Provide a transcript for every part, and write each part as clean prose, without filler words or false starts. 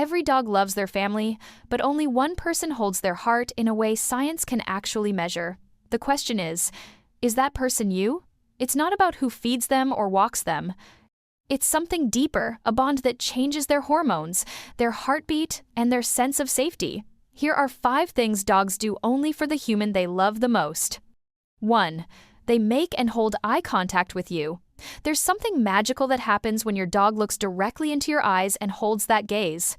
Every dog loves their family, but only one person holds their heart in a way science can actually measure. The question is that person you? It's not about who feeds them or walks them. It's something deeper, a bond that changes their hormones, their heartbeat, and their sense of safety. Here are 5 things dogs do only for the human they love the most. 1. They make and hold eye contact with you. There's something magical that happens when your dog looks directly into your eyes and holds that gaze.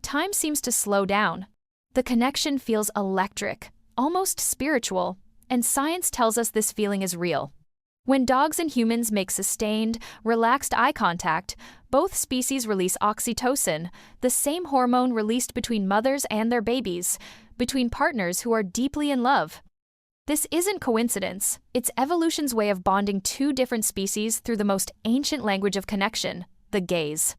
Time seems to slow down. The connection feels electric, almost spiritual, and science tells us this feeling is real. When dogs and humans make sustained, relaxed eye contact, both species release oxytocin, the same hormone released between mothers and their babies, between partners who are deeply in love. This isn't coincidence, it's evolution's way of bonding 2 different species through the most ancient language of connection, the gaze.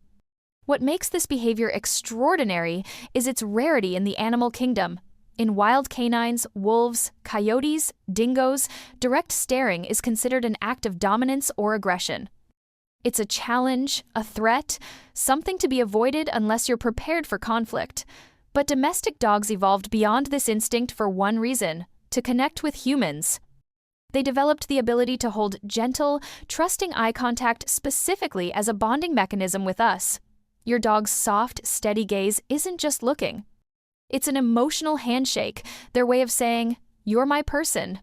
What makes this behavior extraordinary is its rarity in the animal kingdom. In wild canines, wolves, coyotes, dingoes, direct staring is considered an act of dominance or aggression. It's a challenge, a threat, something to be avoided unless you're prepared for conflict. But domestic dogs evolved beyond this instinct for one reason: to connect with humans. They developed the ability to hold gentle, trusting eye contact specifically as a bonding mechanism with us. Your dog's soft, steady gaze isn't just looking. It's an emotional handshake, their way of saying, "You're my person."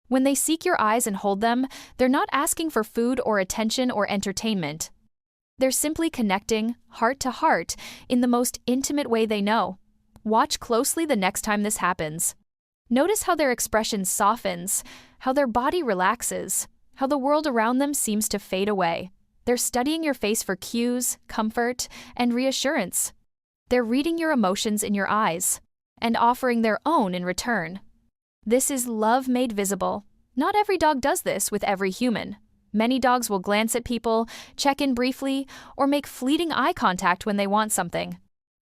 When they seek your eyes and hold them, they're not asking for food or attention or entertainment. They're simply connecting, heart to heart, in the most intimate way they know. Watch closely the next time this happens. Notice how their expression softens, how their body relaxes, how the world around them seems to fade away. They're studying your face for cues, comfort, and reassurance. They're reading your emotions in your eyes and offering their own in return. This is love made visible. Not every dog does this with every human. Many dogs will glance at people, check in briefly, or make fleeting eye contact when they want something.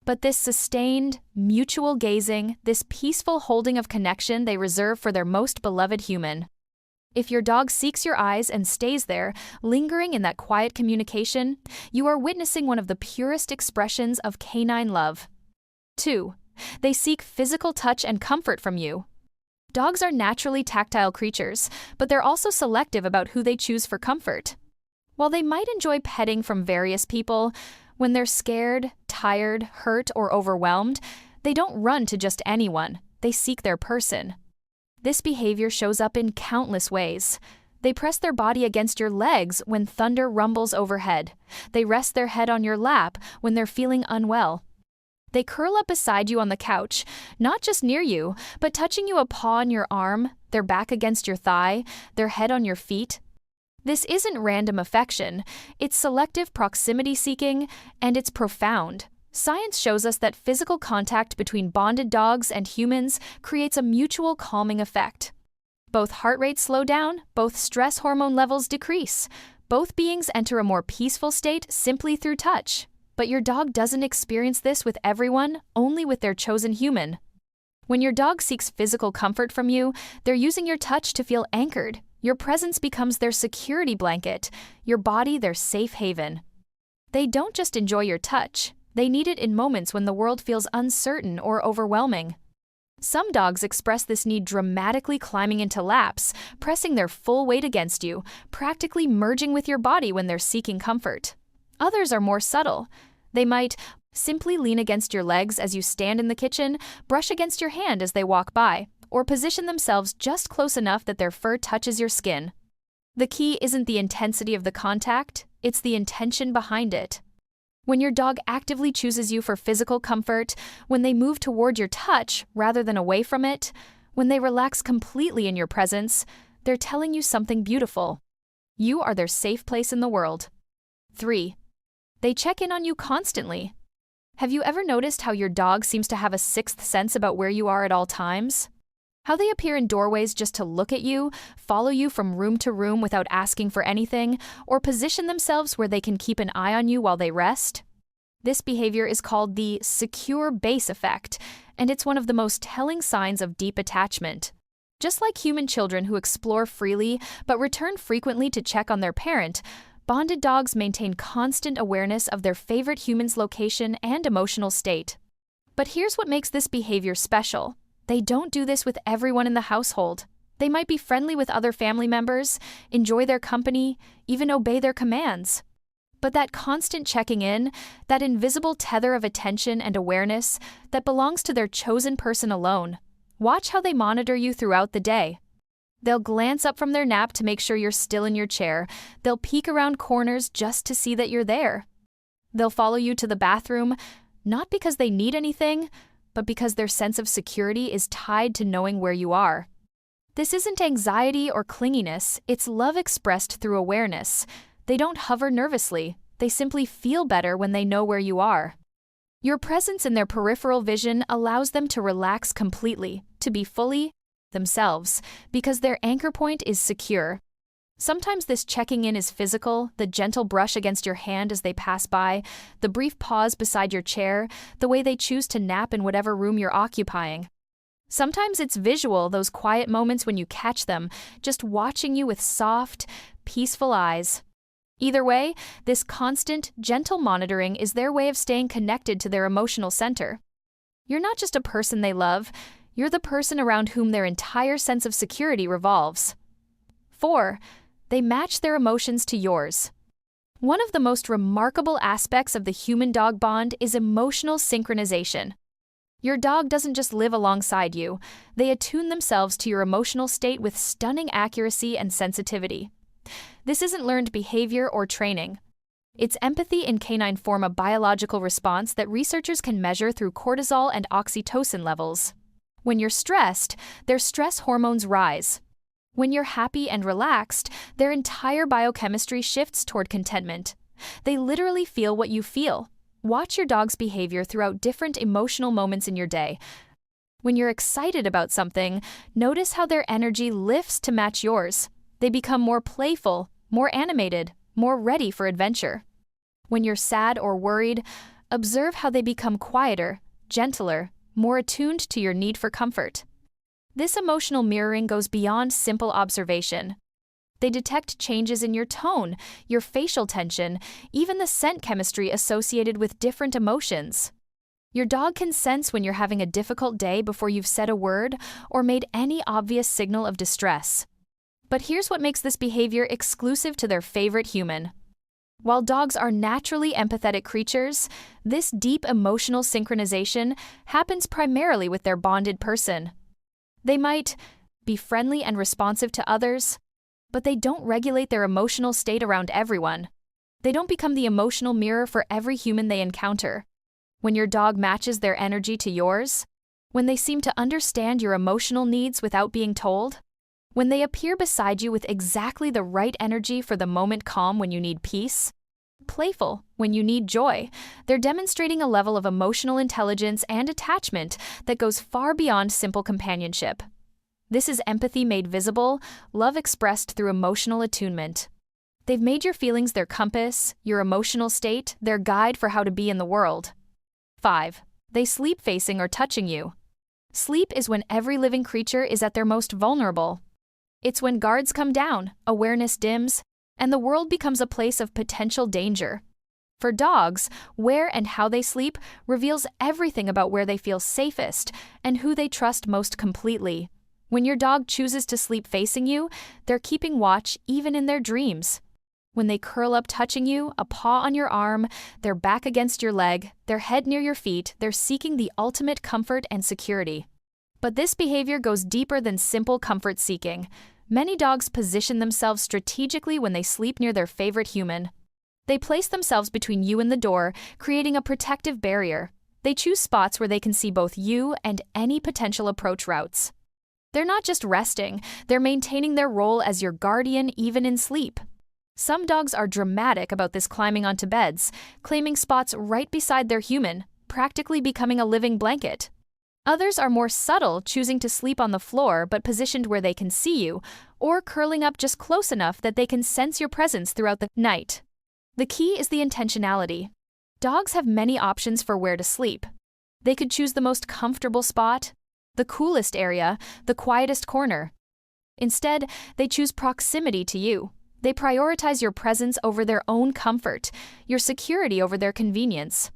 But this sustained, mutual gazing, this peaceful holding of connection they reserve for their most beloved human. If your dog seeks your eyes and stays there, lingering in that quiet communication, you are witnessing one of the purest expressions of canine love. 2. They seek physical touch and comfort from you. Dogs are naturally tactile creatures, but they're also selective about who they choose for comfort. While they might enjoy petting from various people, when they're scared, tired, hurt, or overwhelmed, they don't run to just anyone. They seek their person. This behavior shows up in countless ways. They press their body against your legs when thunder rumbles overhead. They rest their head on your lap when they're feeling unwell. They curl up beside you on the couch, not just near you, but touching you, a paw on your arm, their back against your thigh, their head on your feet. This isn't random affection, it's selective proximity seeking, and it's profound. Science shows us that physical contact between bonded dogs and humans creates a mutual calming effect. Both heart rates slow down, both stress hormone levels decrease. Both beings enter a more peaceful state simply through touch. But your dog doesn't experience this with everyone, only with their chosen human. When your dog seeks physical comfort from you, they're using your touch to feel anchored. Your presence becomes their security blanket, your body their safe haven. They don't just enjoy your touch, they need it in moments when the world feels uncertain or overwhelming. Some dogs express this need dramatically climbing into laps, pressing their full weight against you, practically merging with your body when they're seeking comfort. Others are more subtle. They might simply lean against your legs as you stand in the kitchen, brush against your hand as they walk by, or position themselves just close enough that their fur touches your skin. The key isn't the intensity of the contact, it's the intention behind it. When your dog actively chooses you for physical comfort, when they move toward your touch rather than away from it, when they relax completely in your presence, they're telling you something beautiful. You are their safe place in the world. 3. They check in on you constantly. Have you ever noticed how your dog seems to have a sixth sense about where you are at all times? How they appear in doorways just to look at you, follow you from room to room without asking for anything, or position themselves where they can keep an eye on you while they rest? This behavior is called the secure base effect, and it's one of the most telling signs of deep attachment. Just like human children who explore freely but return frequently to check on their parent, Bonded dogs maintain constant awareness of their favorite human's location and emotional state. But here's what makes this behavior special. They don't do this with everyone in the household. They might be friendly with other family members, enjoy their company, even obey their commands. But that constant checking in, that invisible tether of attention and awareness that belongs to their chosen person alone, watch how they monitor you throughout the day. They'll glance up from their nap to make sure you're still in your chair. They'll peek around corners just to see that you're there. They'll follow you to the bathroom, not because they need anything, but because their sense of security is tied to knowing where you are. This isn't anxiety or clinginess, it's love expressed through awareness. They don't hover nervously, they simply feel better when they know where you are. Your presence in their peripheral vision allows them to relax completely, to be fully themselves, because their anchor point is secure. Sometimes this checking in is physical, the gentle brush against your hand as they pass by, the brief pause beside your chair, the way they choose to nap in whatever room you're occupying. Sometimes it's visual, those quiet moments when you catch them, just watching you with soft, peaceful eyes. Either way, this constant, gentle monitoring is their way of staying connected to their emotional center. You're not just a person they love, you're the person around whom their entire sense of security revolves. 4. They match their emotions to yours. One of the most remarkable aspects of the human-dog bond is emotional synchronization. Your dog doesn't just live alongside you, they attune themselves to your emotional state with stunning accuracy and sensitivity. This isn't learned behavior or training. It's empathy in canine form, a biological response that researchers can measure through cortisol and oxytocin levels. When you're stressed, their stress hormones rise. When you're happy and relaxed, their entire biochemistry shifts toward contentment. They literally feel what you feel. Watch your dog's behavior throughout different emotional moments in your day. When you're excited about something, notice how their energy lifts to match yours. They become more playful, more animated, more ready for adventure. When you're sad or worried, observe how they become quieter, gentler, more attuned to your need for comfort. This emotional mirroring goes beyond simple observation. They detect changes in your tone, your facial tension, even the scent chemistry associated with different emotions. Your dog can sense when you're having a difficult day before you've said a word or made any obvious signal of distress. But here's what makes this behavior exclusive to their favorite human. While dogs are naturally empathetic creatures, this deep emotional synchronization happens primarily with their bonded person. They might be friendly and responsive to others, but they don't regulate their emotional state around everyone. They don't become the emotional mirror for every human they encounter. When your dog matches their energy to yours, when they seem to understand your emotional needs without being told, when they appear beside you with exactly the right energy for the moment, calm when you need peace, playful when you need joy, they're demonstrating a level of emotional intelligence and attachment that goes far beyond simple companionship. This is empathy made visible, love expressed through emotional attunement. They've made your feelings their compass, your emotional state, their guide for how to be in the world. 5. They sleep facing or touching you. Sleep is when every living creature is at their most vulnerable. It's when guards come down, awareness dims, and the world becomes a place of potential danger. For dogs, where and how they sleep reveals everything about where they feel safest and who they trust most completely. When your dog chooses to sleep facing you, they're keeping watch even in their dreams. When they curl up touching you, a paw on your arm, their back against your leg, their head near your feet, they're seeking the ultimate comfort and security. But this behavior goes deeper than simple comfort seeking. Many dogs position themselves strategically when they sleep near their favorite human. They place themselves between you and the door, creating a protective barrier. They choose spots where they can see both you and any potential approach routes. They're not just resting, they're maintaining their role as your guardian even in sleep. Some dogs are dramatic about this, climbing onto beds, claiming spots right beside their human, practically becoming a living blanket. Others are more subtle, choosing to sleep on the floor but positioned where they can see you, or curling up just close enough that they can sense your presence throughout the night. The key is the intentionality. Dogs have many options for where to sleep. They could choose the most comfortable spot, the coolest area, the quietest corner. Instead, they choose proximity to you. They prioritize your presence over their own comfort, your security over their convenience.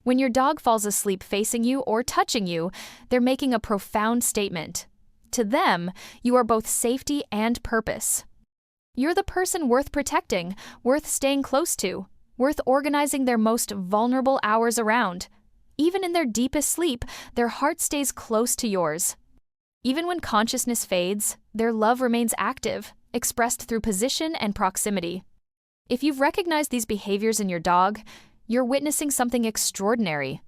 When your dog falls asleep facing you or touching you, they're making a profound statement. To them, you are both safety and purpose. You're the person worth protecting, worth staying close to, worth organizing their most vulnerable hours around. Even in their deepest sleep, their heart stays close to yours. Even when consciousness fades, their love remains active, expressed through position and proximity. If you've recognized these behaviors in your dog, you're witnessing something extraordinary.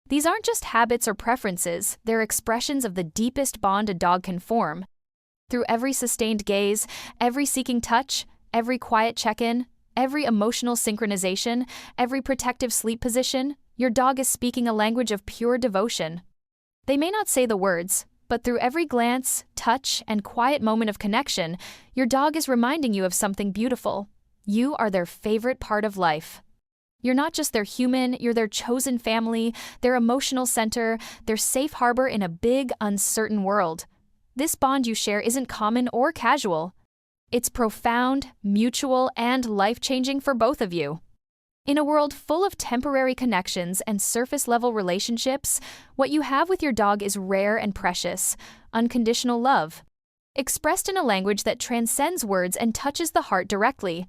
These aren't just habits or preferences, they're expressions of the deepest bond a dog can form. Through every sustained gaze, every seeking touch, every quiet check-in, every emotional synchronization, every protective sleep position, your dog is speaking a language of pure devotion. They may not say the words, but through every glance, touch, and quiet moment of connection, your dog is reminding you of something beautiful. You are their favorite part of life. You're not just their human, you're their chosen family, their emotional center, their safe harbor in a big, uncertain world. This bond you share isn't common or casual. It's profound, mutual, and life-changing for both of you. In a world full of temporary connections and surface-level relationships, what you have with your dog is rare and precious, unconditional love, expressed in a language that transcends words and touches the heart directly.